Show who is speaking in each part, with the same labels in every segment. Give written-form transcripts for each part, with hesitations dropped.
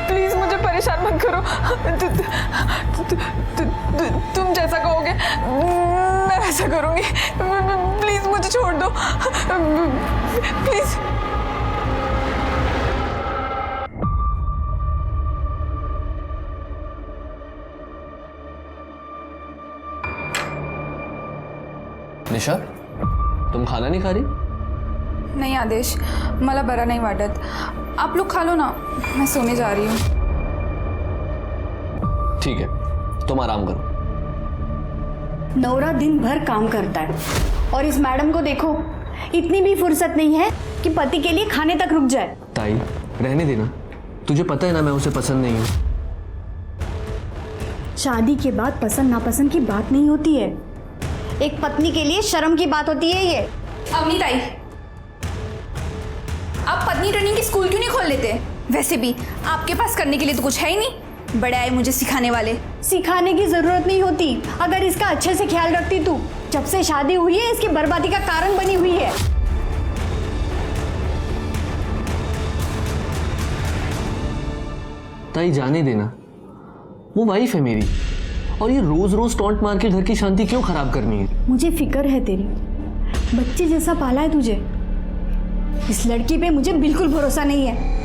Speaker 1: Please मुझे परेशान मत करो। तुम जैसा कहोगे मैं वैसा करूंगी। प्लीज मुझे छोड़ दो प्लीज।
Speaker 2: निशा, तुम खाना नहीं खा रही?
Speaker 1: नहीं आदेश, मला बरा नहीं वाटत। आप लोग खा लो ना, मैं सोने जा रही हूँ।
Speaker 2: ठीक है, तुम आराम करो।
Speaker 3: नौरा दिन भर काम करता है और इस मैडम को देखो, इतनी भी फुर्सत नहीं है कि पति के लिए खाने तक रुक जाए।
Speaker 2: ताई, रहने देना। तुझे पता है ना मैं उसे पसंद नहीं हूँ।
Speaker 3: शादी के बाद पसंद नापसंद की बात नहीं होती है, एक पत्नी के लिए शर्म की बात होती है ये।
Speaker 1: अम्मी ताई, आप पत्नी ट्रेनिंग की स्कूल क्यों नहीं खोल लेते? वैसे भी आपके पास करने के लिए तो कुछ है ही नहीं। बड़े आए मुझे सिखाने वाले।
Speaker 3: सिखाने की जरूरत नहीं होती, अगर इसका अच्छे से ख्याल रखती तू। जब से शादी हुई है इसकी बर्बादी का कारण बनी हुई है।
Speaker 2: ताई जाने देना, वो वाइफ है मेरी, और ये रोज रोज टॉन्ट मार के घर की शांति क्यों खराब करनी है?
Speaker 3: मुझे फिक्र है तेरी, बच्चे जैसा पाला है तुझे। इस लड़की पे मुझे बिल्कुल भरोसा नहीं है।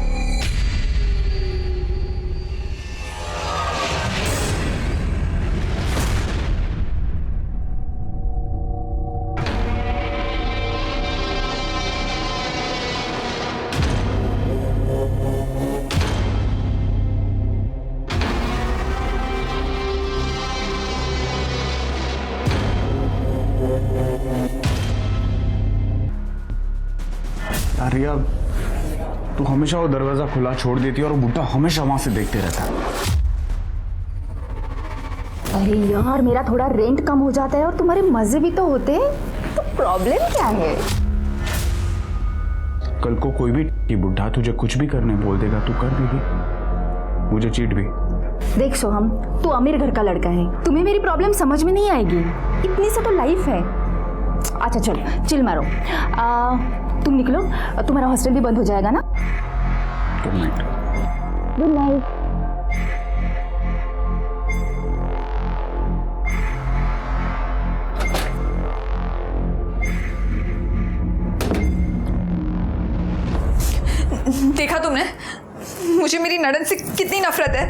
Speaker 4: रिया, तू हमेशा वो दरवाजा खुला छोड़ देती है और वो बुड्ढा हमेशा वहां से देखते रहता है।
Speaker 5: अरे यार, मेरा थोड़ा रेंट कम हो जाता है और तुम्हारे मजे भी तो होते हैं, तो प्रॉब्लम क्या है?
Speaker 4: कल को कोई भी बुड्ढा तुझे कुछ भी करने बोल देगा, तू कर देगी, मुझे चीट भी।
Speaker 5: देख सोहम, तू अमीर घर का लड़का है, तुम्हें मेरी प्रॉब्लम समझ में नहीं आएगी। इतनी सा तो लाइफ है। अच्छा चलो, चिल मारो। तुम निकलो, तुम्हारा हॉस्टल भी बंद हो जाएगा ना।
Speaker 4: Good night.
Speaker 5: Good night.
Speaker 1: देखा तुमने मुझे मेरी नड़न से कितनी नफरत है।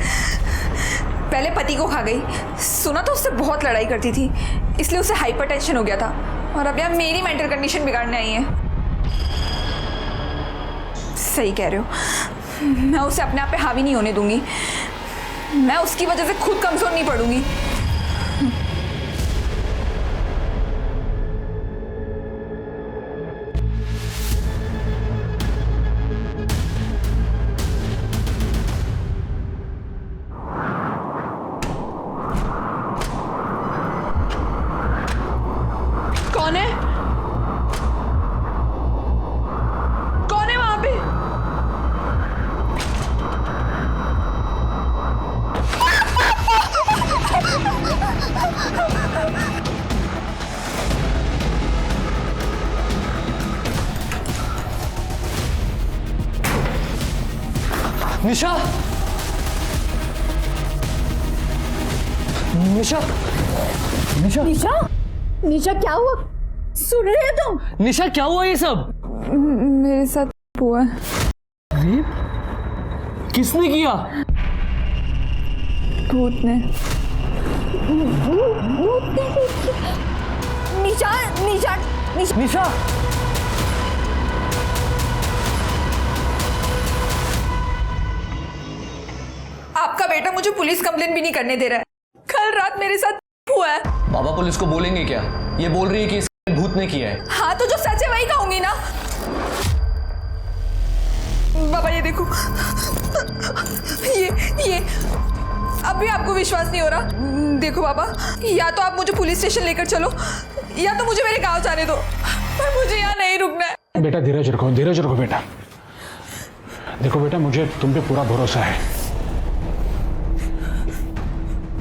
Speaker 1: पहले पति को खा गई, सुना तो उससे बहुत लड़ाई करती थी, इसलिए उसे हाइपरटेंशन हो गया था, और अब यार मेरी मेंटल कंडीशन बिगाड़ने आई है। सही कह रहे हो, मैं उसे अपने आप पे हावी नहीं होने दूंगी। मैं उसकी वजह से खुद कमजोर नहीं पड़ूंगी। कौन है? कौन है वहां पे?
Speaker 2: निशा, निशा, निशा,
Speaker 3: निशा, निशा क्या हुआ? सुन रहे हो तुम?
Speaker 2: निशा क्या हुआ ये सब?
Speaker 1: मेरे साथ हुआ।
Speaker 2: किसने किया?
Speaker 1: भूत ने।
Speaker 3: निशा, निशा, निशा,
Speaker 2: निशा,
Speaker 1: आपका बेटा मुझे पुलिस कंप्लेन भी नहीं करने दे रहा है। कल रात मेरे साथ हुआ है।
Speaker 2: बाबा पुलिस को बोलेंगे क्या? ये बोल रही है कि इसके भूत ने किया है।
Speaker 1: हाँ तो जो सच है वही कहूंगी ना। बाबा ये देखो, ये अब भी आपको विश्वास नहीं हो रहा? देखो बाबा, या तो आप मुझे पुलिस स्टेशन लेकर चलो, या तो मुझे मेरे गांव जाने दो, पर मुझे यहाँ नहीं रुकना है।
Speaker 4: बेटा धीरज रखो बेटा। देखो बेटा, मुझे तुम पे पूरा भरोसा है,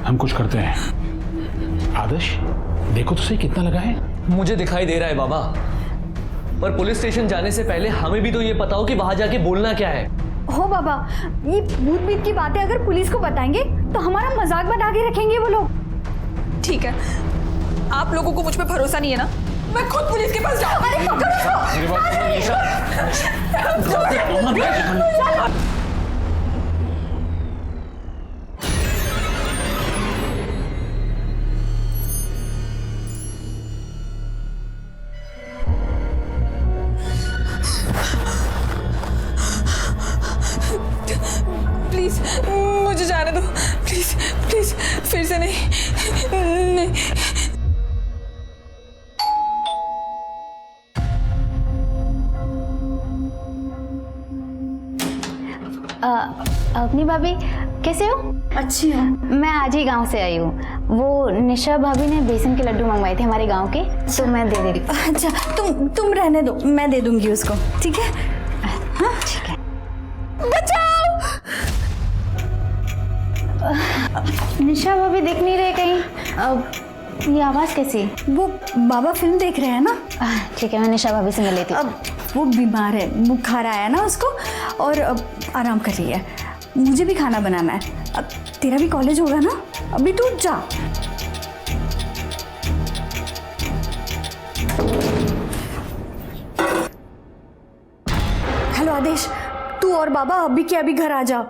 Speaker 4: हम कुछ करते हैं। आदर्श देखो तो सही कितना लगा है।
Speaker 2: मुझे दिखाई दे रहा है बाबा, पर पुलिस स्टेशन जाने से पहले हमें भी तो ये पता हो कि वहां जाके बोलना क्या है।
Speaker 3: हो बाबा, ये भूत बीत की बातें अगर पुलिस को बताएंगे तो हमारा मजाक बना के रखेंगे वो लोग।
Speaker 1: ठीक है, आप लोगों को मुझ पे भरोसा नहीं है ना, मैं खुद पुलिस के पास जाऊँ।
Speaker 3: अरे पकड़ो उसको।
Speaker 1: प्लीज मुझे जाने दो, प्लीज प्लीज, फिर से नहीं नहीं।
Speaker 5: अपनी भाभी कैसे हो?
Speaker 3: अच्छी है।
Speaker 5: मैं आज ही गांव से आई हूँ। वो निशा भाभी ने बेसन के लड्डू मंगवाए थे हमारे गांव के, तो मैं दे दे रही हूँ।
Speaker 3: अच्छा, तुम रहने दो, मैं दे दूंगी उसको, ठीक है?
Speaker 5: हाँ ठीक है।
Speaker 1: बचाओ।
Speaker 5: निशा भाभी दिख नहीं रहे कहीं। ये आवाज़ कैसी?
Speaker 3: वो बाबा फिल्म देख रहे हैं ना।
Speaker 5: ठीक है, मैं निशा भाभी से मिल लेती हूँ।
Speaker 3: अब वो बीमार है, बुखार आया ना उसको, और अब आराम कर रही है। मुझे भी खाना बनाना है। अब तेरा भी कॉलेज होगा ना, अभी तू जा। हेलो आदेश, तू और बाबा अभी के अभी घर आ जाओ।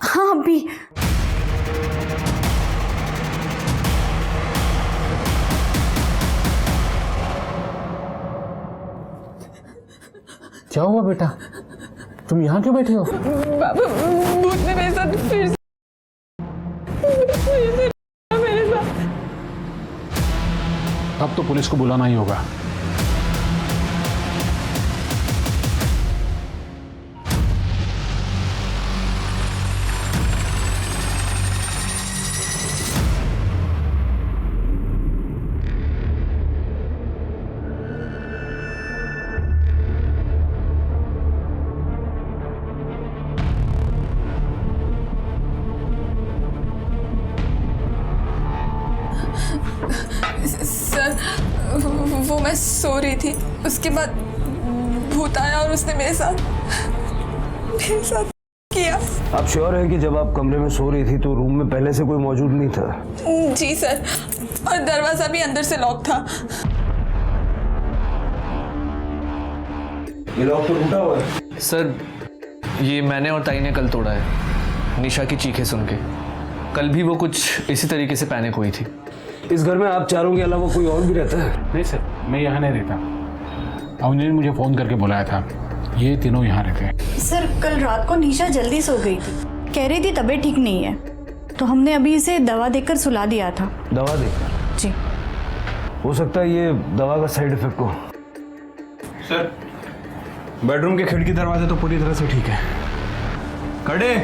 Speaker 3: हाँ अभी।
Speaker 2: क्या हुआ बेटा, तुम यहाँ क्यों बैठे हो?
Speaker 1: बाबा, भूत ने मेरे साथ फिर से मेरे साथ।
Speaker 4: अब तो पुलिस को बुलाना ही होगा।
Speaker 1: सर, वो मैं सो रही थी, उसके बाद भूत आया और उसने मेरे साथ किया।
Speaker 6: आप श्योर हैं कि जब आप कमरे में सो रही थी तो रूम में पहले से कोई मौजूद नहीं था?
Speaker 1: जी सर, और दरवाजा भी अंदर से लॉक था।
Speaker 6: ये लॉक तो टूटा हुआ है।
Speaker 2: सर, ये मैंने और ताई ने कल तोड़ा है, निशा की चीखें सुन के। कल भी वो कुछ इसी तरीके से पैनिक हुई थी।
Speaker 6: इस घर में आप चारों के अलावा कोई और भी रहता है?
Speaker 4: नहीं सर, मैं यहाँ नहीं रहता। अवनी ने मुझे फ़ोन करके बुलाया था, ये तीनों यहाँ रहते हैं।
Speaker 3: सर, कल रात को निशा जल्दी सो गई थी, कह रही थी तबीयत ठीक नहीं है, तो हमने अभी इसे दवा देकर सुला दिया था।
Speaker 6: दवा देकर?
Speaker 3: जी।
Speaker 6: हो सकता है ये दवा का साइड इफेक्ट हो।
Speaker 4: सर, बेडरूम के खिड़की दरवाजे तो पूरी तरह से ठीक है। कड़े,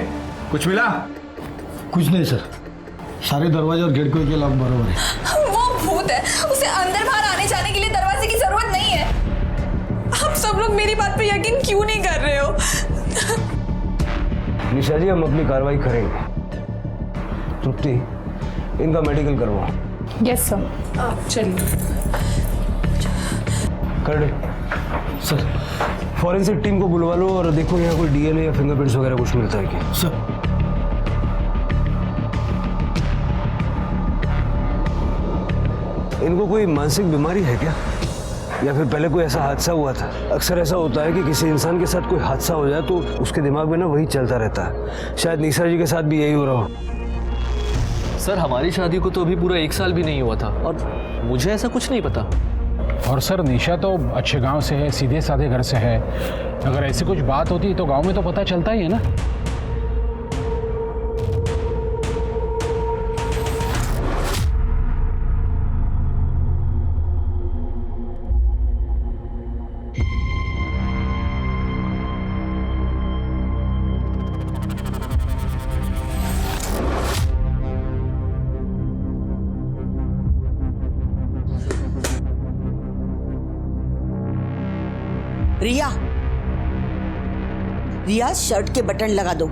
Speaker 4: कुछ मिला?
Speaker 7: कुछ नहीं सर, सारे दरवाजे और गेट के लॉक बराबर है।
Speaker 1: वो भूत है, उसे अंदर बाहर आने जाने के लिए दरवाजे की जरूरत नहीं है। आप सब लोग मेरी बात पे यकीन क्यों नहीं कर रहे हो?
Speaker 6: निशा जी, हम अपनी कार्रवाई करेंगे। तृप्ति, इनका मेडिकल करवाओ।
Speaker 1: Yes sir. चलिए।
Speaker 6: कड़े
Speaker 7: सर।
Speaker 6: फॉरेंसिक टीम को बुलवा लो और देखो यहाँ कोई डीएनए या फिंगरप्रिंट्स वगैरह कुछ मिलता है क्या?
Speaker 7: सर।
Speaker 6: इनको कोई मानसिक बीमारी है क्या, या फिर पहले कोई ऐसा हादसा हुआ था? अक्सर ऐसा होता है कि किसी इंसान के साथ कोई हादसा हो जाए तो उसके दिमाग में ना वही चलता रहता है। शायद निशा जी के साथ भी यही हो रहा हो।
Speaker 2: सर, हमारी शादी को तो अभी पूरा 1 साल भी नहीं हुआ था और मुझे ऐसा कुछ नहीं पता।
Speaker 4: और सर, निशा तो अच्छे गांव से है, सीधे साधे घर से है। अगर ऐसी कुछ बात होती तो गांव में तो पता चलता ही है ना।
Speaker 8: रिया, शर्ट के बटन लगा दो।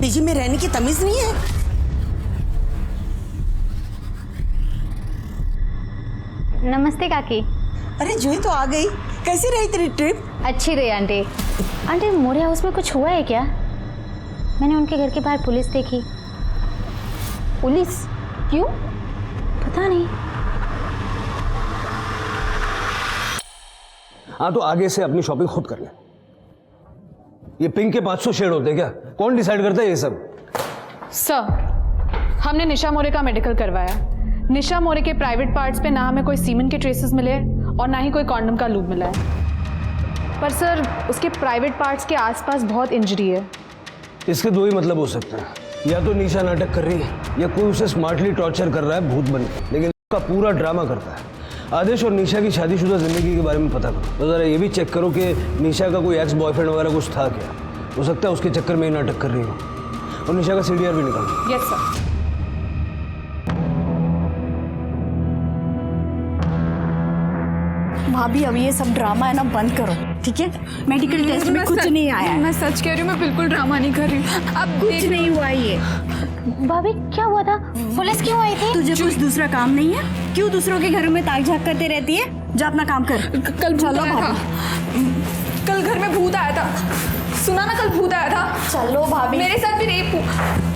Speaker 8: पीजी में रहने की तमीज नहीं है?
Speaker 5: नमस्ते काकी।
Speaker 8: अरे जूही तो आ गई। कैसी रही तेरी ट्रिप?
Speaker 9: अच्छी रही आंटी। आंटी मोरे हाउस में कुछ हुआ है क्या? मैंने उनके घर के बाहर पुलिस देखी।
Speaker 5: पुलिस? क्यों?
Speaker 9: पता नहीं।
Speaker 6: हाँ तो आगे से अपनी शॉपिंग खुद कर ले। ये पिंक के 500 शेड होते हैं क्या? कौन डिसाइड करता है ये सब?
Speaker 10: सर, हमने निशा मोरे का मेडिकल करवाया। निशा मोरे के प्राइवेट पार्ट्स पे ना हमें कोई सीमेंट के ट्रेसेस मिले और ना ही कोई कॉन्डम का लूब मिला है। पर सर, उसके प्राइवेट पार्ट्स के आसपास बहुत इंजरी है।
Speaker 6: इसके दो ही मतलब हो सकते हैं, या तो निशा नाटक कर रही है या कोई उसे स्मार्टली टॉर्चर कर रहा है भूत बन के, लेकिन उसका पूरा ड्रामा करता है। आदेश और निशा की शादीशुदा जिंदगी के बारे में पता करो, तो ज़रा ये भी चेक करो कि निशा का कोई एक्स बॉयफ्रेंड वगैरह कुछ था क्या। हो सकता है उसके चक्कर में ही नाटक कर रही हो। और निशा का सीडीआर भी निकालो।
Speaker 10: Yes sir.
Speaker 3: भाभी अब ये सब ड्रामा है ना बंद करो, ठीक है? मेडिकल टेस्ट में कुछ नहीं आया है।
Speaker 1: मैं सच कह रही हूँ, मैं बिल्कुल ड्रामा नहीं कर रही हूँ। अब
Speaker 3: कुछ नहीं हुआ ये।
Speaker 9: भाभी क्या हुआ था? पुलिस क्यों आई थी?
Speaker 3: तुझे कुछ दूसरा काम नहीं है? क्यों दूसरों के घरों में ताक झाक करते रहती है? जा अपना काम कर।
Speaker 1: कल भूत
Speaker 3: चलो
Speaker 1: आया था। कल घर में भूत आया था। सुना ना, कल भूत आया था।
Speaker 3: चलो भाभी।
Speaker 1: मेरे साथ भी रेप।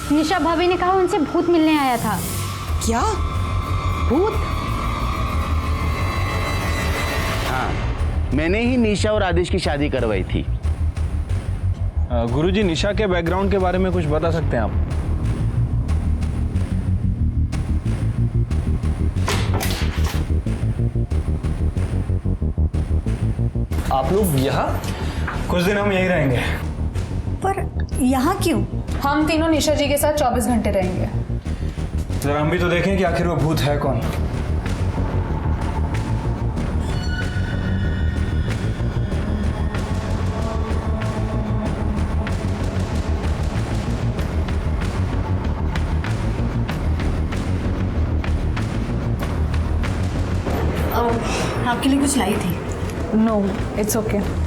Speaker 9: निशा भाभी ने कहा उनसे भूत मिलने आया था।
Speaker 8: क्या?
Speaker 5: भूत?
Speaker 11: हाँ, मैंने ही निशा और आदेश की शादी करवाई थी।
Speaker 4: गुरुजी, निशा के बैकग्राउंड के बारे में कुछ बता सकते हैं आप?
Speaker 2: आप लोग यहाँ?
Speaker 4: कुछ दिन हम यहीं रहेंगे।
Speaker 3: पर यहाँ क्यों?
Speaker 10: हम तीनों निशा जी के साथ 24 घंटे रहेंगे।
Speaker 4: जरा हम भी तो देखें कि आखिर वो भूत है कौन।
Speaker 3: आपके लिए कुछ लाई थी।
Speaker 10: No, it's okay.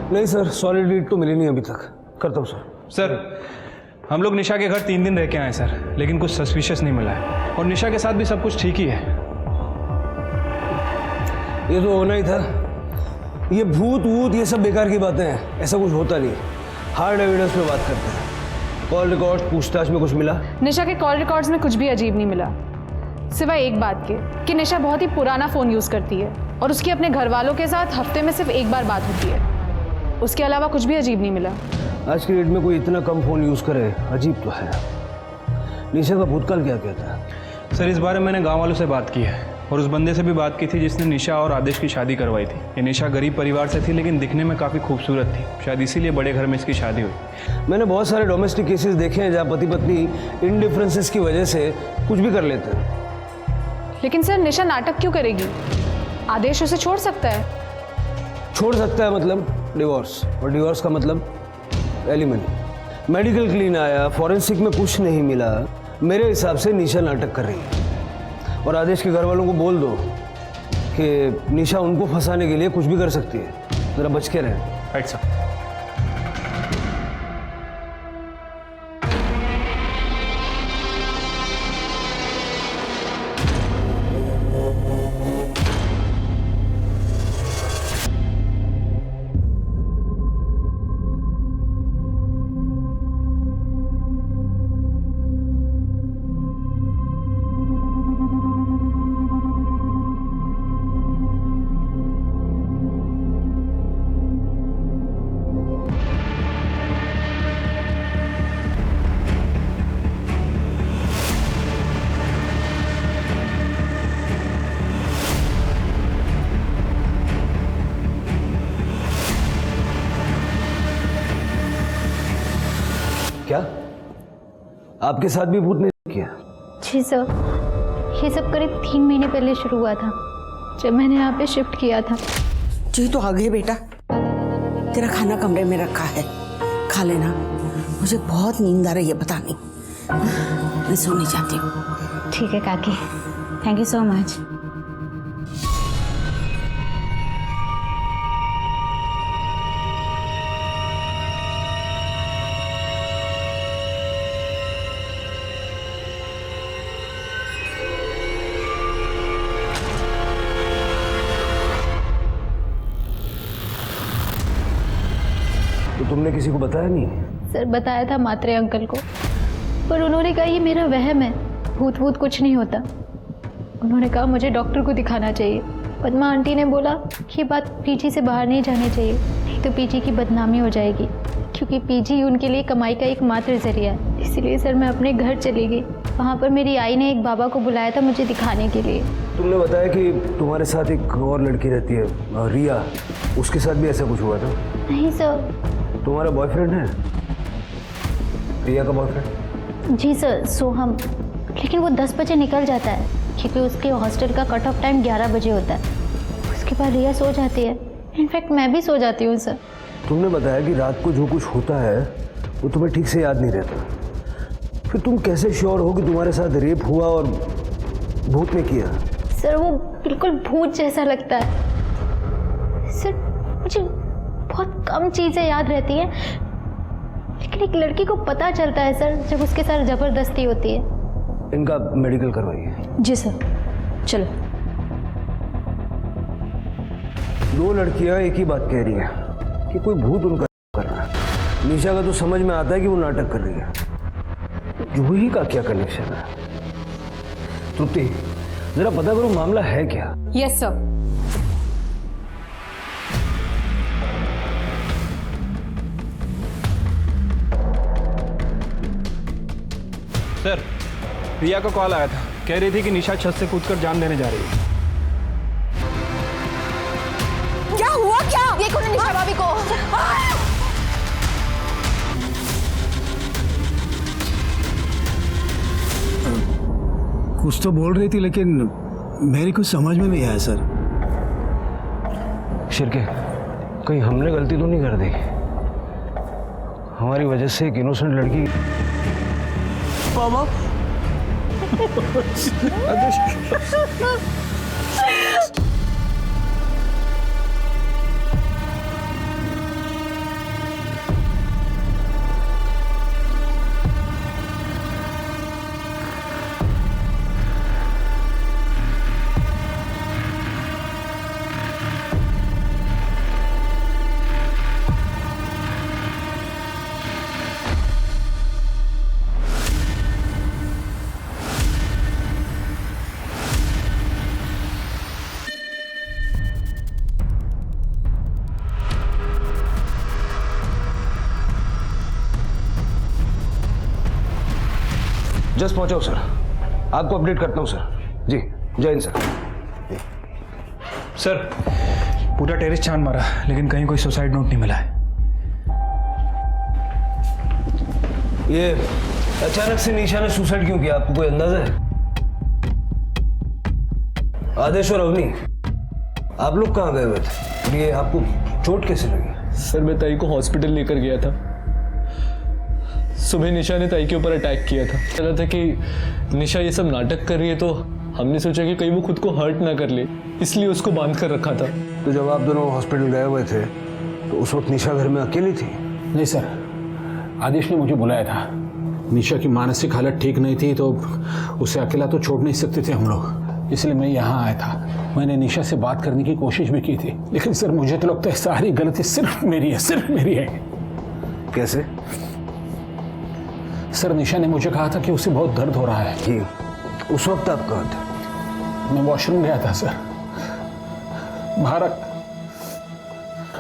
Speaker 6: नहीं सर, सॉलिड लीड तो मिली नहीं अभी तक। करता हूँ सर।
Speaker 4: सर, हम लोग निशा के घर 3 दिन रह के आए सर, लेकिन कुछ सस्पिशियस नहीं मिला है। और निशा के साथ भी सब कुछ ठीक ही है।
Speaker 6: ये तो होना ही था। ये भूत वूत ये सब बेकार की बातें हैं, ऐसा कुछ होता नहीं। हार्ड एविडेंस पे बात करते हैं। कॉल रिकॉर्ड पूछताछ में कुछ मिला?
Speaker 10: निशा के कॉल रिकॉर्ड्स में कुछ भी अजीब नहीं मिला, सिवाय एक बात के कि निशा बहुत ही पुराना फ़ोन यूज़ करती है और उसकी अपने घर वालों के साथ हफ्ते में सिर्फ एक बार बात होती है। उसके अलावा कुछ भी अजीब नहीं मिला।
Speaker 6: आज की डेट में कोई इतना कम फ़ोन यूज़ करे, अजीब तो है। निशा का भूतकाल क्या कहता है?
Speaker 4: सर, इस बारे में मैंने गांव वालों से बात की है और उस बंदे से भी बात की थी जिसने निशा और आदेश की शादी करवाई थी। ये निशा गरीब परिवार से थी, लेकिन दिखने में काफ़ी खूबसूरत थी। शायद इसीलिए बड़े घर में इसकी शादी हुई।
Speaker 6: मैंने बहुत सारे डोमेस्टिक केसेस देखे हैं जहाँ पति पत्नी इनडिफरेंसेस की वजह से कुछ भी कर लेते हैं।
Speaker 10: लेकिन सर, निशा नाटक क्यों करेगी? आदेश उसे छोड़ सकता है।
Speaker 6: छोड़ सकता है मतलब डिवोर्स, और डिवोर्स का मतलब एलिमनी। मेडिकल क्लीन आया, फॉरेंसिक में कुछ नहीं मिला। मेरे हिसाब से निशा नाटक कर रही है। और आदेश के घर वालों को बोल दो कि निशा उनको फंसाने के लिए कुछ भी कर सकती है, ज़रा बच के रहें।
Speaker 4: Right sir.
Speaker 6: आपके साथ भी भूत ने किया?
Speaker 9: जी सर, ये सब करीब 3 महीने पहले शुरू हुआ था, जब मैंने यहाँ पे शिफ्ट किया था।
Speaker 8: जी तो आ गए बेटा, तेरा खाना कमरे में रखा है, खा लेना। मुझे बहुत नींद आ रही है, पता नहीं, मैं सोने जाती हूँ।
Speaker 9: ठीक है काकी, थैंक यू सो मच।
Speaker 6: तो तुमने किसी को बताया नहीं?
Speaker 9: सर बताया था मात्रे अंकल को, पर उन्होंने कहा ये मेरा वहम है, भूत भूत कुछ नहीं होता। उन्होंने कहा मुझे डॉक्टर को दिखाना चाहिए। पद्मा आंटी ने बोला कि बात पीजी से बाहर नहीं जानी चाहिए, नहीं तो पीजी की बदनामी हो जाएगी, क्योंकि पीजी उनके लिए कमाई का एकमात्र जरिया है। इसलिए सर मैं अपने घर चली गई। वहाँ पर मेरी आई ने एक बाबा को बुलाया था मुझे दिखाने के लिए।
Speaker 6: तुमने बताया कि तुम्हारे साथ एक और लड़की रहती है, रिया, उसके साथ भी ऐसा कुछ हुआ था?
Speaker 9: नहीं सर।
Speaker 6: तुम्हारा बॉयफ्रेंड है? रिया का बॉयफ्रेंड?
Speaker 9: जी सर, सोहम, लेकिन वो 10 बजे निकल जाता है, क्योंकि उसके हॉस्टल का कट ऑफ टाइम 11 बजे होता है। उसके बाद रिया सो जाती है, इनफैक्ट मैं भी सो जाती हूँ सर।
Speaker 6: तुमने बताया कि रात को जो कुछ होता है वो तुम्हें ठीक से याद नहीं रहता, फिर तुम कैसे श्योर हो कि तुम्हारे साथ रेप हुआ और भूत ने किया?
Speaker 9: सर वो बिल्कुल भूत जैसा लगता है सर। मुझे बहुत कम चीज़ें याद रहती हैं, लेकिन एक लड़की को पता चलता है सर जब उसके साथ ज़बरदस्ती होती है।
Speaker 6: इनका मेडिकल करवाइए।
Speaker 5: जी सर, चलो।
Speaker 6: 2 लड़कियां एक ही बात कह रही है कि कोई भूत उनका कर रहा है। निशा का तो समझ में आता है कि वो नाटक कर रही है, जूही का क्या कनेक्शन है? तृप्ति, जरा पता करो मामला है क्या?
Speaker 10: Yes sir.
Speaker 4: सर, रिया का कॉल आया था, कह रही थी कि निशा छत से कूदकर जान देने जा रही है।
Speaker 1: क्या हुआ क्या? देखो ना निशा भाभी को।
Speaker 7: कुछ तो बोल रही थी लेकिन मेरी कुछ समझ में नहीं आया सर।
Speaker 6: शिरके, कहीं हमने गलती तो नहीं कर दी? हमारी वजह से एक इनोसेंट लड़की।
Speaker 8: बाबा
Speaker 6: जस्ट पहुंचा हूं सर, आपको अपडेट करता हूं सर। जी, जय हिंद सर।
Speaker 4: सर, पूरा टेरेस छान मारा लेकिन कहीं कोई सुसाइड नोट नहीं मिला है।
Speaker 6: ये अचानक से निशा ने सुसाइड क्यों किया, आपको कोई अंदाजा है? आदेश और अवनी, आप लोग कहाँ गए हुए थे? ये आपको चोट कैसे लगी?
Speaker 2: सर मैं ताई को हॉस्पिटल लेकर गया था। सुबह निशा ने ताई के ऊपर अटैक किया था। लगा था कि निशा ये सब नाटक कर रही है, तो हमने सोचा कि कहीं वो खुद को हर्ट ना कर ले, इसलिए उसको बांध कर रखा था।
Speaker 6: तो जब आप दोनों हॉस्पिटल गए हुए थे तो उस वक्त निशा घर में अकेली थी?
Speaker 12: नहीं सर, आदेश ने मुझे बुलाया था। निशा की मानसिक हालत ठीक नहीं थी, तो उसे अकेला तो छोड़ नहीं सकते थे हम लोग, इसलिए मैं यहाँ आया था। मैंने निशा से बात करने की कोशिश भी की थी, लेकिन सर मुझे तो लगता है सारी गलती सिर्फ मेरी है, सिर्फ मेरी है।
Speaker 6: कैसे?
Speaker 12: सर निशा ने मुझे कहा था कि उसे बहुत दर्द हो रहा है।
Speaker 6: जी, उस वक्त आप कहाँ थे?
Speaker 12: मैं वॉशरूम गया था सर।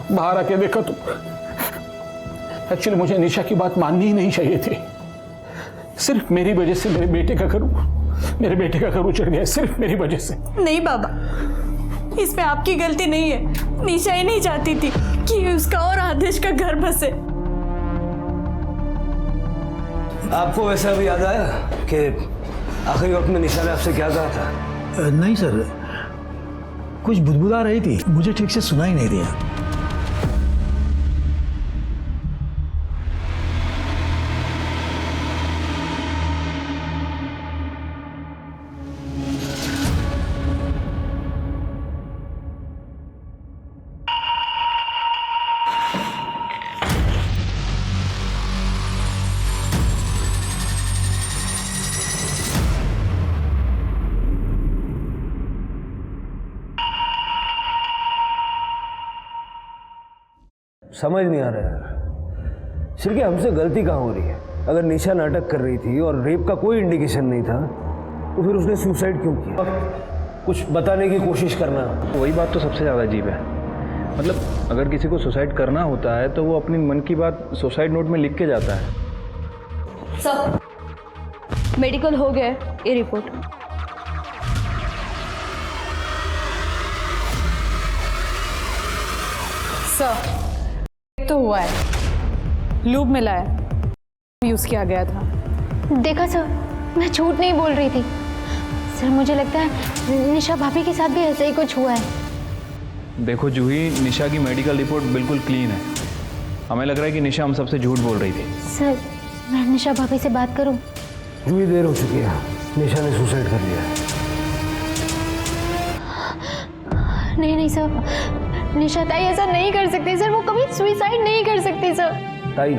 Speaker 12: बाहर आके देखा तो एक्चुअली मुझे निशा की बात माननी ही नहीं चाहिए थी। सिर्फ मेरी वजह से मेरे बेटे का घर उजड़ गया, सिर्फ मेरी वजह से।
Speaker 3: नहीं बाबा, इसमें आपकी गलती नहीं है। निशा ही नहीं चाहती थी कि उसका और आदेश का घर बसे।
Speaker 6: आपको वैसे अभी याद आया कि आखिरी वक्त में निशा ने आपसे क्या कहा था?
Speaker 7: नहीं सर, कुछ बुदबुदा रही थी, मुझे ठीक से सुनाई नहीं दिया।
Speaker 6: समझ नहीं आ रहा यार, सिर्फ हमसे गलती कहाँ हो रही है? अगर निशा नाटक कर रही थी और रेप का कोई इंडिकेशन नहीं था तो फिर उसने सुसाइड क्यों किया? कुछ बताने की कोशिश करना।
Speaker 4: वही बात तो सबसे ज़्यादा अजीब है। मतलब अगर किसी को सुसाइड करना होता है तो वो अपनी मन की बात सुसाइड नोट में लिख के जाता है।
Speaker 3: सर, मेडिकल हो गया है, ये रिपोर्ट।
Speaker 10: सर, तो हुआ है, लूब मिला है, यूज़ किया गया था।
Speaker 9: देखा सर, मैं झूठ नहीं बोल रही थी। सर मुझे लगता है निशा भाभी के साथ भी ऐसा ही कुछ हुआ है।
Speaker 4: देखो जूही, निशा की मेडिकल रिपोर्ट बिल्कुल क्लीन है। हमें लग रहा है कि निशा हम सबसे झूठ बोल रही थी।
Speaker 9: सर, मैं निशा भाभी से बात करूं?
Speaker 6: जूही, देर हो चुकी है, निशा ने सुसाइड कर लिया है।
Speaker 9: नहीं नहीं सर, निशा ताई ऐसा नहीं कर सकती सर, वो कभी सुसाइड नहीं कर सकती सर।
Speaker 6: ताई,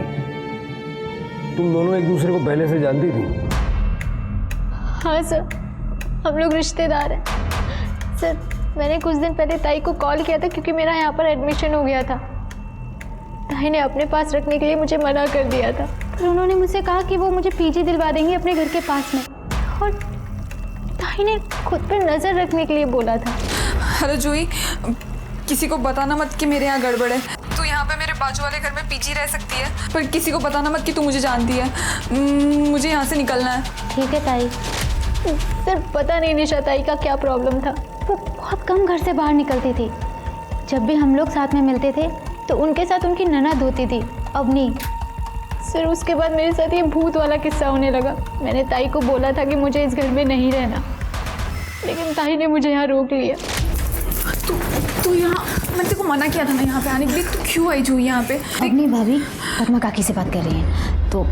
Speaker 6: तुम दोनों एक दूसरे को पहले से जानती थी?
Speaker 9: हाँ सर, हम लोग रिश्तेदार हैं। सर, मैंने कुछ दिन पहले ताई को कॉल किया था क्योंकि मेरा यहाँ पर एडमिशन हो गया था। ताई ने अपने पास रखने के लिए मुझे मना कर दिया था, पर उन्होंने मुझसे कहा कि वो मुझे पीजी दिलवा देंगी अपने घर के पास में, और ताई ने खुद पर नज़र रखने के लिए बोला था।
Speaker 1: हेलो जूही, किसी को बताना मत कि मेरे यहाँ गड़बड़ है। तू यहाँ पे मेरे बाजू वाले घर में पीजी रह सकती है, पर किसी को बताना मत कि तू मुझे जानती है। मुझे यहाँ से निकलना है।
Speaker 9: ठीक है ताई। सर, पता नहीं निशा ताई का क्या प्रॉब्लम था, वो बहुत कम घर से बाहर निकलती थी। जब भी हम लोग साथ में मिलते थे तो उनके साथ उनकी ननद होती थी, अब नहीं। सर, उसके बाद मेरे साथ ये भूत वाला किस्सा होने लगा। मैंने ताई को बोला था कि मुझे इस घर में नहीं रहना, लेकिन ताई ने मुझे यहाँ रोक लिया।
Speaker 1: तू यहाँ, मैंने तेरे को मना किया था ना यहाँ पे आने के लिए, तू क्यों आई जूही यहाँ पे?
Speaker 3: अपनी भाभी पद्मा काकी से बात कर रही हैं। तो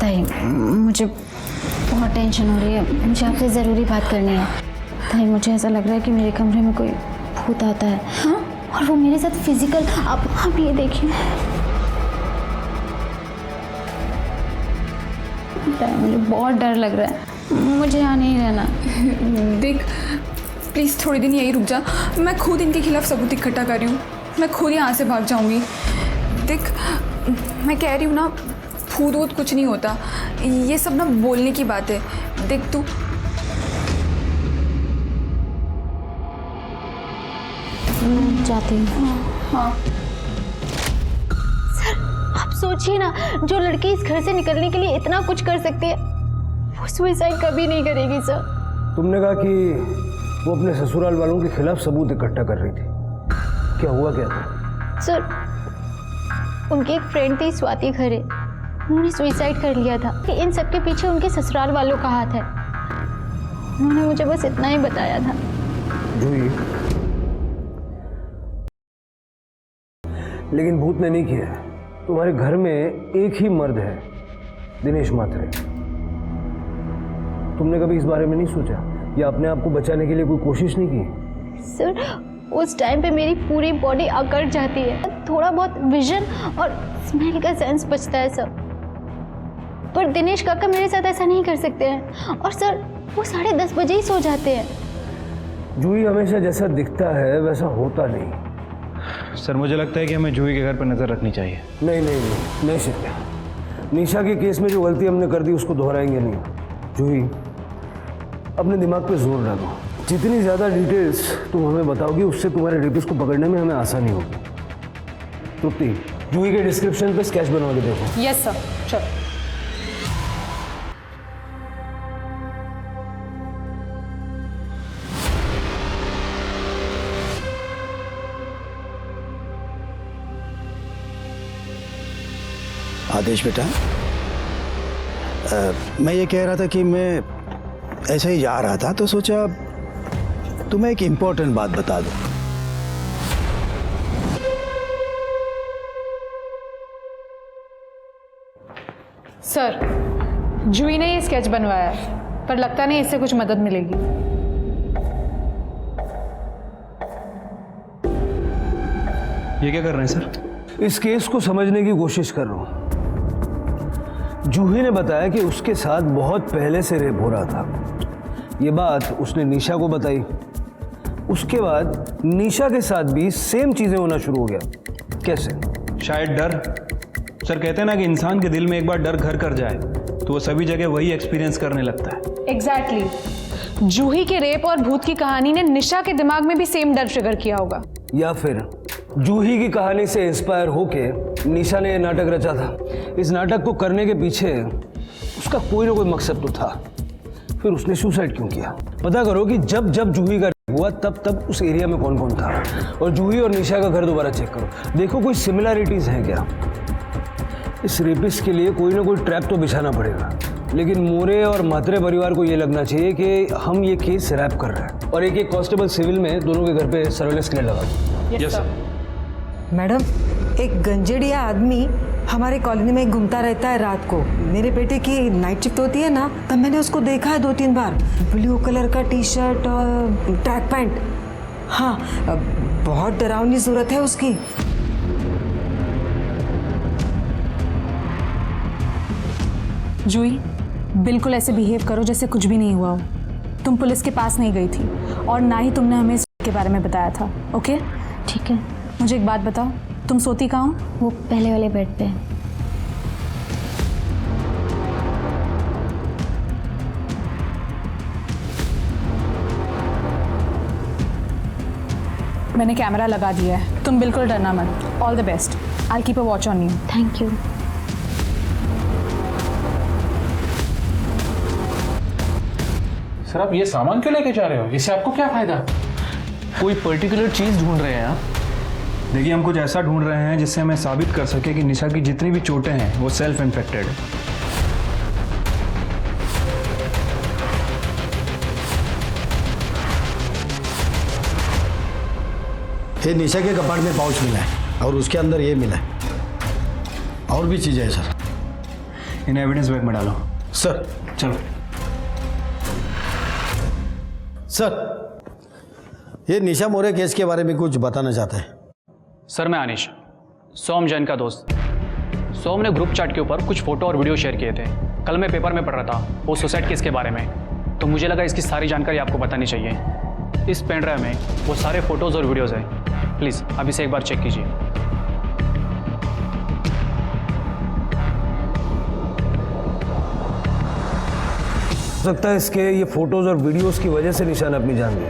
Speaker 3: ताई, मुझे बहुत टेंशन हो रही है, मुझे आपसे ज़रूरी बात करनी है। ताई, मुझे ऐसा लग रहा है कि मेरे कमरे में कोई भूत आता है। हाँ? और वो मेरे साथ फिजिकल, आप ये देखिए। ताई, मुझे बहुत डर लग रहा है, मुझे यहाँ नहीं रहना।
Speaker 1: देख, प्लीज़ थोड़े दिन यहीं रुक जा, मैं खुद इनके खिलाफ सबूत इकट्ठा कर रही हूँ। मैं खुद यहाँ से भाग जाऊँगी। देख, मैं कह रही हूँ ना, भूत वूत कुछ नहीं होता, ये सब ना बोलने की बात है। देख तू,
Speaker 3: जाती हूँ।
Speaker 1: हाँ।
Speaker 9: सर, आप सोचिए ना, जो लड़की इस घर से निकलने के लिए इतना कुछ कर सकती है, वो सुसाइड कभी नहीं करेगी सर।
Speaker 6: तुमने कहा कि वो अपने ससुराल वालों के खिलाफ सबूत इकट्ठा कर रही थी, क्या हुआ क्या था?
Speaker 9: सर, उनकी एक फ्रेंड थी स्वाति खरे, उन्होंने सुसाइड कर लिया था। कि इन सब के पीछे उनके ससुराल वालों का हाथ है। उन्होंने मुझे बस इतना ही बताया था।
Speaker 6: जूही, लेकिन भूत ने नहीं किया। तुम्हारे घर में एक ही मर्द है, दिनेश मात्रे। तुमने कभी इस बारे में नहीं सोचा या अपने आप को बचाने के लिए कोई कोशिश नहीं की?
Speaker 9: सर, उस टाइम पे मेरी पूरी बॉडी अकड़ जाती है, थोड़ा बहुत विजन और स्मेल का सेंस बचता है सर। पर दिनेश काका मेरे साथ ऐसा नहीं कर सकते हैं, और सर वो 10:30 बजे ही सो जाते हैं।
Speaker 6: जूही हमेशा जैसा दिखता है वैसा होता नहीं।
Speaker 4: सर, मुझे लगता है कि हमें जूही के घर पर नज़र रखनी चाहिए।
Speaker 6: नहीं शिव, निशा के केस में जो गलती हमने कर दी उसको दोहराएंगे नहीं। जूही, अपने दिमाग पे जोर डालो। जितनी ज़्यादा डिटेल्स तुम हमें बताओगी उससे तुम्हारे रेपिस्ट को पकड़ने में हमें आसानी होगी। तृप्ति, जूही के डिस्क्रिप्शन पे स्केच बनवा के देखो।
Speaker 10: यस सर, चलो।
Speaker 7: आदेश बेटा, मैं ये कह रहा था कि मैं ऐसे ही जा रहा था तो सोचा तुम्हें एक इम्पोर्टेंट बात बता दूं।
Speaker 10: सर, जूही ने ये स्केच बनवाया है, पर लगता नहीं इससे कुछ मदद मिलेगी।
Speaker 4: ये क्या कर रहे हैं सर?
Speaker 6: इस केस को समझने की कोशिश कर रहा हूं। जूही ने बताया कि उसके साथ बहुत पहले से रेप हो रहा था। ये बात उसने निशा को बताई। उसके बाद निशा के साथ भी सेम चीजें होना शुरू हो गया। कैसे?
Speaker 4: शायद डर। सर कहते हैं ना कि इंसान के दिल में एक बार डर घर कर जाए तो वो सभी जगह वही एक्सपीरियंस करने लगता है।
Speaker 10: एग्जैक्टली। जूही के रेप और भूत की कहानी ने निशा के दिमाग में भी सेम डर ट्रिगर किया होगा।
Speaker 6: या फिर जूही की कहानी से इंस्पायर होके निशा ने यह नाटक रचा था। इस नाटक को करने के पीछे उसका कोई ना कोई मकसद तो था। फिर उसने सुसाइड क्यों किया? पता करो कि जब जब जूही का रेप हुआ तब उस एरिया में कौन कौन था, और जूही और निशा का घर दोबारा चेक करो। देखो कोई सिमिलैरिटीज हैं क्या। इस रेपिस्ट के लिए कोई ना कोई ट्रैप तो बिछाना पड़ेगा। लेकिन मोरे और मात्रे परिवार को ये लगना चाहिए कि हम ये केस रैप कर रहे हैं, और एक कांस्टेबल सिविल में दोनों के घर पे सर्वेलेंस के लिए लगा।
Speaker 4: Yes sir.
Speaker 13: मैडम, एक गंजेड़िया आदमी हमारे कॉलोनी में घूमता रहता है रात को। मेरे बेटे की नाइट शिफ्ट होती है ना, तब मैंने उसको देखा है 2-3 बार। ब्लू कलर का टी शर्ट और ट्रैक पैंट। हाँ, बहुत डरावनी सूरत है उसकी।
Speaker 10: जूही, बिल्कुल ऐसे बिहेव करो जैसे कुछ भी नहीं हुआ हो। तुम पुलिस के पास नहीं गई थी और ना ही तुमने हमें इसके बारे में बताया था। ओके?
Speaker 3: ठीक है।
Speaker 10: मुझे एक बात बताओ, तुम सोती कहाँ हो?
Speaker 3: वो पहले वाले बेड पे।
Speaker 10: मैंने कैमरा लगा दिया है, तुम बिल्कुल डरना मत। All the best. I keep a watch on you.
Speaker 3: Thank you.
Speaker 12: Sir आप ये सामान क्यों लेके जा रहे हो? इससे आपको क्या फायदा?
Speaker 2: कोई पर्टिकुलर चीज़ ढूंढ रहे हैं आप?
Speaker 4: देखिए, हम कुछ ऐसा ढूंढ रहे हैं जिससे हमें साबित कर सके कि निशा की जितनी भी चोटें हैं वो सेल्फ इन्फेक्टेड है।
Speaker 7: ये निशा के कपाट में पाउच मिला है और उसके अंदर ये मिला है। और भी चीज़ें हैं सर।
Speaker 4: इन्हें एविडेंस बैग में डालो।
Speaker 7: सर
Speaker 4: चलो।
Speaker 7: सर, ये निशा मोरे केस के बारे में कुछ बताना चाहते हैं।
Speaker 14: सर मैं अनिश, सोम जैन का दोस्त। सोम ने ग्रुप चैट के ऊपर कुछ फोटो और वीडियो शेयर किए थे। कल मैं पेपर में पढ़ रहा था वो सुसाइड केस के बारे में, तो मुझे लगा इसकी सारी जानकारी आपको बतानी चाहिए। इस पेन ड्राइव में वो सारे फोटोज़ और वीडियोज़ हैं। प्लीज़ अब इसे एक बार चेक कीजिए।
Speaker 6: हो सकता है इसके ये फोटोज और वीडियोस की वजह से निशा ने अपनी जान दी।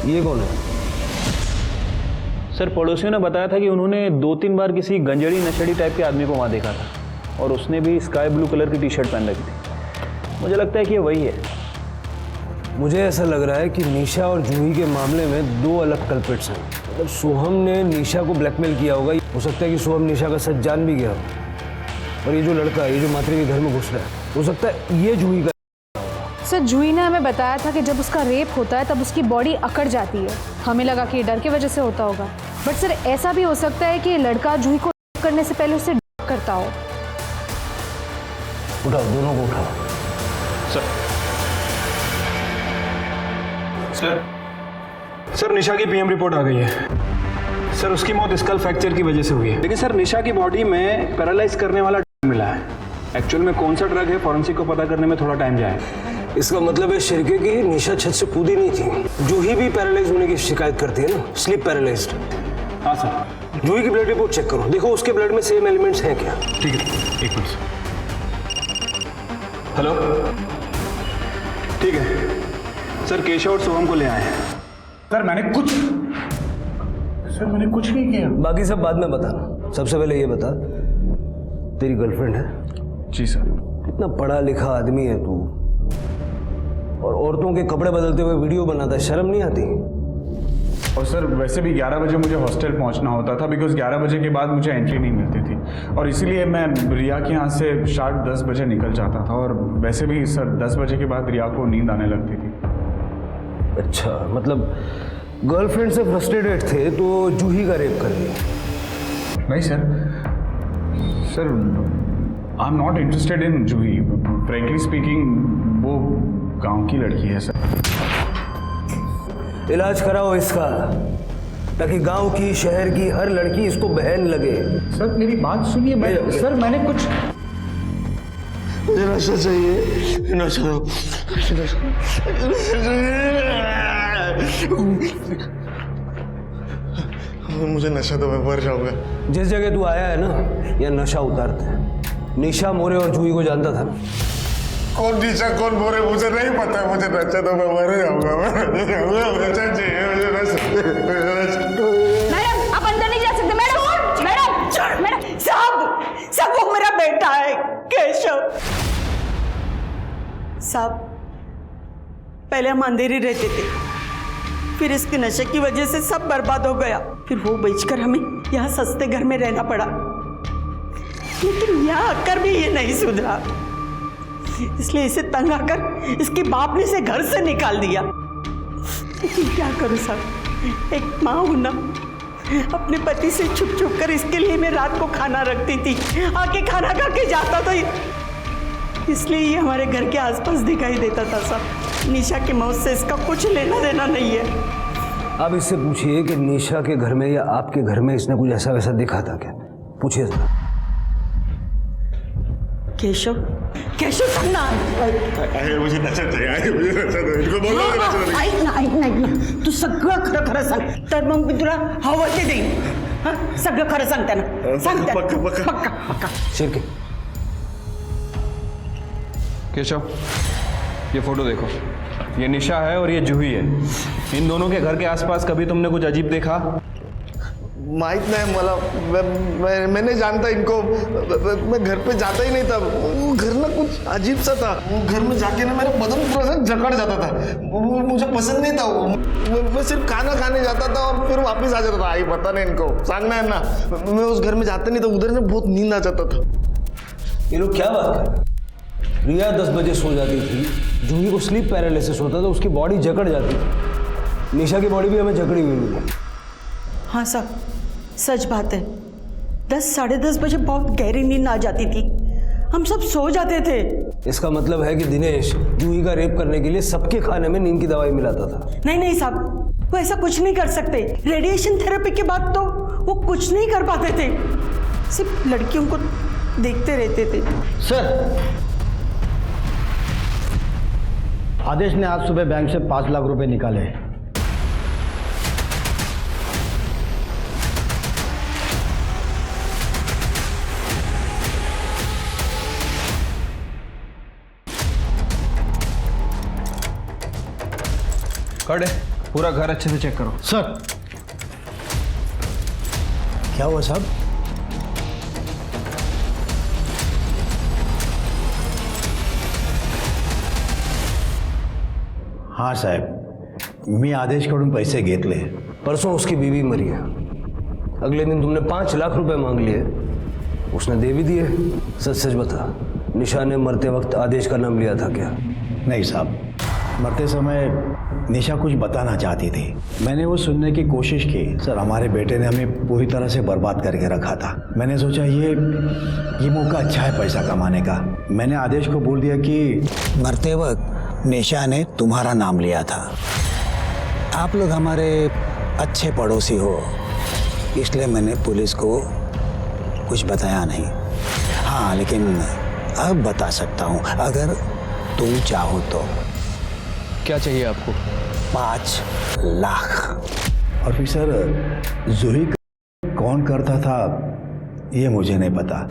Speaker 6: ये कौन है?
Speaker 4: सर पड़ोसियों ने बताया था कि उन्होंने 2-3 बार किसी गंजेड़ी नशेड़ी टाइप के आदमी को वहाँ देखा था, और उसने भी स्काई ब्लू कलर की टी शर्ट पहन रखी थी। मुझे लगता है कि ये वही है।
Speaker 6: मुझे ऐसा लग रहा है कि निशा और जूही के मामले में 2 अलग कल्प्रिट्स हैं। मतलब सोहम ने निशा को ब्लैकमेल किया होगा। हो सकता है कि सोहम निशा का सच जान भी गया हो। और ये जो लड़का है, ये जो मात्रे के घर में घुस रहा है, हो सकता है ये जूही का।
Speaker 10: सर, जूही ने हमें बताया था कि जब उसका रेप होता है तब उसकी बॉडी अकड़ जाती है। हमें लगा कि ये डर की वजह से होता होगा, बट सर ऐसा भी हो सकता है कि ये लड़का जूही को करने से पहले उससे करता हो।
Speaker 6: उठाओ, दोनों को उठाओ।
Speaker 4: सर निशा की पीएम रिपोर्ट आ गई है। सर उसकी मौत स्कल फ्रैक्चर की वजह से हुई है। लेकिन सर निशा की बॉडी में पैरालाइज करने वाला ड्रग मिला है। एक्चुअल में कौन सा ड्रग है फॉरेंसिक को पता करने में थोड़ा टाइम जाएगा।
Speaker 6: इसका मतलब है शिरके की निशा छत से कूदी नहीं थी। जूही भी पैरालाइज होने की शिकायत करती है ना, स्लीप पैरालाइज्ड।
Speaker 4: हाँ सर।
Speaker 6: जूही की ब्लड रिपोर्ट चेक करो, देखो उसके ब्लड में सेम एलिमेंट्स हैं क्या।
Speaker 4: ठीक है, एक मिनट। हेलो, ठीक है सर, केशव और सोहम को ले आए हैं।
Speaker 12: सर मैंने कुछ नहीं किया।
Speaker 6: बाकी सब बाद में बताना। सबसे पहले ये बता, तेरी गर्लफ्रेंड है?
Speaker 4: जी सर।
Speaker 6: इतना पढ़ा लिखा आदमी है तू, और औरतों के कपड़े बदलते हुए वीडियो बनाता है, शर्म नहीं आती?
Speaker 4: और सर वैसे भी 11 बजे मुझे हॉस्टल पहुंचना होता था, बिकॉज 11 बजे के बाद मुझे एंट्री नहीं मिलती थी, और इसीलिए मैं रिया के यहाँ से शार्प 10 बजे निकल जाता था। और वैसे भी सर 10 बजे के बाद रिया को नींद आने लगती थी।
Speaker 6: अच्छा, मतलब गर्लफ्रेंड से फ्रस्ट्रेटेड थे तो जूही का रेप कर लिया?
Speaker 4: नहीं sir, I am not interested in Juhi. Frankly speaking वो गांव की लड़की है सर।
Speaker 6: इलाज कराओ इसका, ताकि गांव की, शहर की हर लड़की इसको बहन लगे।
Speaker 4: सर मेरी बात सुनिए, सर मैंने कुछ,
Speaker 6: मुझे नशा चाहिए, नशा।
Speaker 15: मुझे नशा तो मैं मर जाऊंगा।
Speaker 6: जिस जगह तू आया है ना, या नशा उतारते हैं। निशा मोरे और जूही को जानता था ना?
Speaker 15: कौन निशा कौन मोरे मुझे नहीं पता। मुझे नशा तो मैं मर जाऊंगा। नशा चाहिए मुझे, नशा।
Speaker 8: मैडम आप अंदर नहीं जा सकते। मैडम साहब वो मेरा बेटा है केशव साहब। पहले हम अंधेरे रहते थे, फिर इसके नशे की वजह से सब बर्बाद हो गया। फिर वो बेचकर हमें यहाँ सस्ते घर में रहना पड़ा, लेकिन यहाँ आकर भी ये नहीं सुधरा। इसलिए इसे तंग आकर इसके बाप ने इसे घर से निकाल दिया। लेकिन क्या करूँ साहब, एक माँ हूं ना, अपने पति से छुप छुप कर इसके लिए मैं रात को खाना रखती थी, आके खाना खा के जाता था। इसलिए ये हमारे घर के आसपास दिखाई देता था साहब। निशा की मौत से इसका कुछ लेना देना नहीं है।
Speaker 6: अब इससे पूछिए कि निशा के घर में या आपके घर में इसने कुछ ऐसा वैसा दिखा था क्या? पूछिए जरा।
Speaker 8: केशव सुनना,
Speaker 15: मुझे नशा चाहिए, मुझे नशा दो, इनको बोलो
Speaker 8: ऐक ना तू सगळं खरं खरं सांग, तर मग मी तुला हवं ते देईन। सगळं खरं सांग त्यांना, सांग पक्का।
Speaker 6: शिरके,
Speaker 4: केशव ये फोटो देखो, ये निशा है और ये जूही है। इन दोनों के घर के आसपास कभी तुमने कुछ अजीब देखा?
Speaker 15: माहित नहीं मला, मैं नहीं जानता इनको। मैं घर पे जाता ही नहीं था। वो घर ना कुछ अजीब सा था। वो घर में जाके ना मेरा बदन पूरा सा जकड़ जाता था। वो मुझे पसंद नहीं था। वो मैं सिर्फ खाना खाने जाता था और फिर वापस आ जाता था। आई पता नहीं इनको, सांगना है ना। मैं उस घर में जाता नहीं था, उधर ना बहुत नींद आ जाता था।
Speaker 6: ये लोग क्या बात कर? रिया 10 बजे सो जाती थी, जूही को स्लीप पैरालिसिस होता था, उसकी बॉडी जकड़ जाती थी। निशा की बॉडी भी हमें जकड़ी हुई मिली।
Speaker 8: हाँ साहब, सच बात है। 10 साढ़े 10 बजे बहुत गहरी नींद आ जाती थी, हम सब सो जाते थे।
Speaker 6: इसका मतलब है कि दिनेश जूही का रेप करने के लिए सबके खाने में नींद की दवाई मिलाता था।
Speaker 8: नहीं साहब, वो ऐसा कुछ नहीं कर सकते। रेडिएशन थेरेपी के बाद तो वो कुछ नहीं कर पाते थे, सिर्फ लड़कियों को देखते रहते थे।
Speaker 7: सर, आदेश ने आज सुबह बैंक से 5 लाख रुपए निकाले।
Speaker 4: कड़े पूरा घर अच्छे से चेक करो।
Speaker 7: सर, क्या हुआ साहब? हाँ साहेब, मी आदेशकडून पैसे घेतले।
Speaker 6: परसों उसकी बीवी मरी है, अगले दिन तुमने 5 लाख रुपए मांग लिए, उसने दे भी दिए। सच सच बता, निशा ने मरते वक्त आदेश का नाम लिया था क्या?
Speaker 7: नहीं साहब, मरते समय निशा कुछ बताना चाहती थी, मैंने वो सुनने की कोशिश की। सर, हमारे बेटे ने हमें पूरी तरह से बर्बाद करके रखा था। मैंने सोचा ये मौका अच्छा है पैसा कमाने का। मैंने आदेश को बोल दिया कि
Speaker 16: मरते वक्त निशा ने तुम्हारा नाम लिया था, आप लोग हमारे अच्छे पड़ोसी हो, इसलिए मैंने पुलिस को कुछ बताया नहीं। हाँ, लेकिन अब बता सकता हूँ अगर तुम चाहो तो।
Speaker 2: क्या चाहिए आपको?
Speaker 16: 5 लाख।
Speaker 7: और फिर सर, जूही कौन करता था ये मुझे नहीं पता।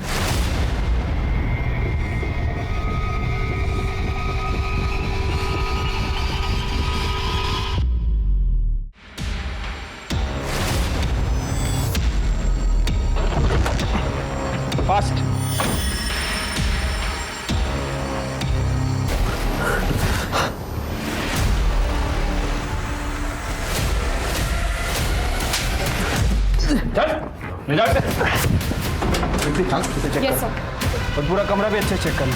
Speaker 4: फास्ट।
Speaker 10: Yes sir.
Speaker 6: और पूरा कमरा भी अच्छे चेक करना।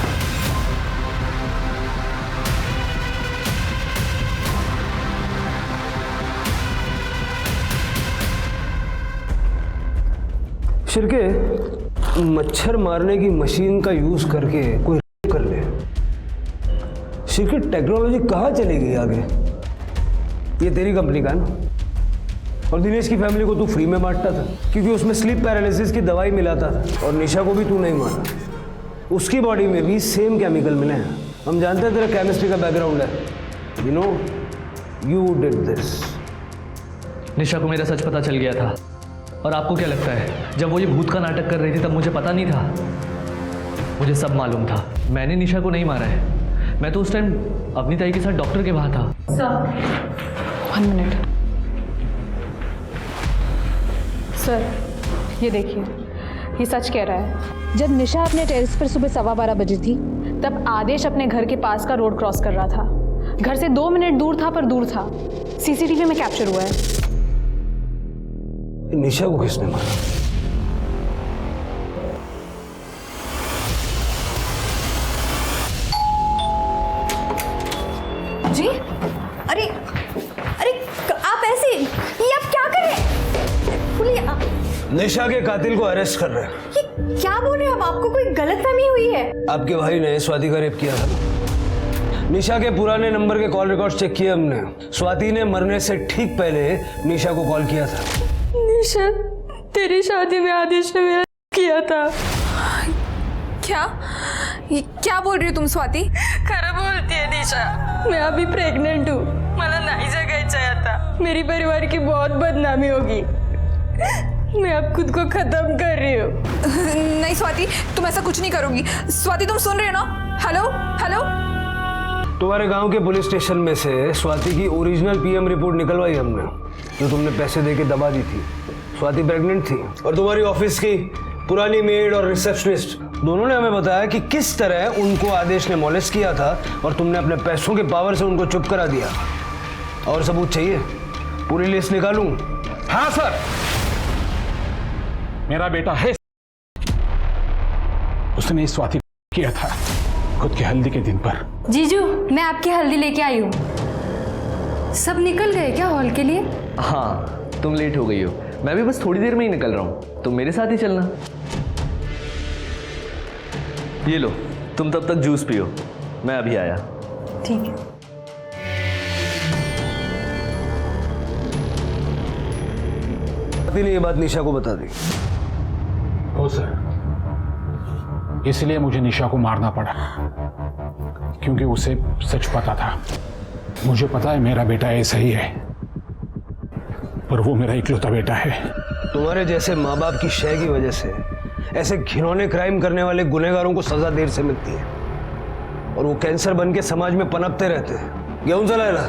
Speaker 6: शिरके, मच्छर मारने की मशीन का यूज करके कोई रेप कर ले। शिरके, टेक्नोलॉजी कहाँ चली गई आगे? ये तेरी कंपनी का ना? और दिनेश की फैमिली को तू फ्री में बांटता था क्योंकि उसमें स्लीप पैरालिसिस की दवाई मिलाता था। और निशा को भी तू नहीं माना, उसकी बॉडी में भी सेम केमिकल मिले हैं। हम जानते हैं तेरा केमिस्ट्री का बैकग्राउंड है। You know, you did this.
Speaker 2: Nisha को मेरा सच पता चल गया था। और आपको क्या लगता है, जब वो ये भूत का नाटक कर रही थी तब मुझे पता नहीं था? मुझे सब मालूम था। मैंने निशा को नहीं मारा है। मैं तो उस टाइम अपनी ताई के साथ डॉक्टर के वहाँ था।
Speaker 10: वन मिनट सर, ये देखिए, ये सच कह रहा है। जब निशा अपने टेरेस पर सुबह 12:15 बजे थी, तब आदेश अपने घर के पास का रोड क्रॉस कर रहा था। घर से 2 मिनट दूर था, पर दूर था। सीसीटीवी में कैप्चर हुआ है।
Speaker 6: निशा को किसने मारा?
Speaker 5: जी, अरे अरे आप ऐसे, ये आप क्या कर रहे हैं? बोलिए आप।
Speaker 6: निशा के कातिल को अरेस्ट कर रहे हैं।
Speaker 5: ये क्या बोल रहे हैं आप? आपको कोई गलतफहमी हुई है?
Speaker 6: आपके भाई ने स्वाति का रेप किया था। निशा के पुराने नंबर के कॉल रिकॉर्ड चेक किए हमने। स्वाति ने मरने से ठीक पहले निशा को कॉल किया था।
Speaker 1: निशा, तेरी शादी में आदेश ने मेरा किया था। क्या? ये क्या बोल रही हो तुम स्वाति?
Speaker 17: खरं बोलतीये निशा, मैं अभी प्रेग्नेंट हूँ। मला नहीं जगायचं है आता। मेरी परिवार की बहुत बदनामी होगी। मैं अब खुद को खत्म कर रही हूँ।
Speaker 1: नहीं स्वाति, तुम ऐसा कुछ नहीं करोगी। स्वाति, तुम सुन रहे हो ना? Hello hello.
Speaker 6: तुम्हारे गांव के पुलिस स्टेशन में से स्वाति की ओरिजिनल पीएम रिपोर्ट निकलवाई हमने, जो तुमने पैसे देके दबा दी थी। स्वाति प्रेग्नेंट थी और तुम्हारी ऑफिस की पुरानी मेड और रिसेप्शनिस्ट दोनों ने हमें बताया कि किस तरह उनको आदेश ने मॉलेस्ट किया था और तुमने अपने पैसों के पावर से उनको चुप करा दिया। और सबूत चाहिए? पूरी लिस्ट निकालूं?
Speaker 12: हाँ सर, मेरा बेटा है। उसने इस स्वाति किया था खुद की हल्दी के दिन पर।
Speaker 5: जीजू, मैं आपकी हल्दी लेके आई हूँ। सब निकल गए क्या हॉल के लिए?
Speaker 2: हाँ, तुम लेट हो गई हो। मैं भी बस थोड़ी देर में ही निकल रहा हूँ, तुम मेरे साथ ही चलना। ये लो, तुम तब तक जूस पियो, मैं अभी आया।
Speaker 5: ठीक है।
Speaker 6: स्वाति ने ये बात निशा को बता दी।
Speaker 12: हो सर, इसलिए मुझे निशा को मारना पड़ा, क्योंकि उसे सच पता था। मुझे पता है मेरा बेटा ऐसा ही है, पर वो मेरा इकलौता बेटा है।
Speaker 6: तुम्हारे जैसे माँ बाप की शय की वजह से ऐसे घिनौने क्राइम करने वाले गुनहगारों को सजा देर से मिलती है और वो कैंसर बन के समाज में पनपते रहते हैं। गेहूं जलाएला।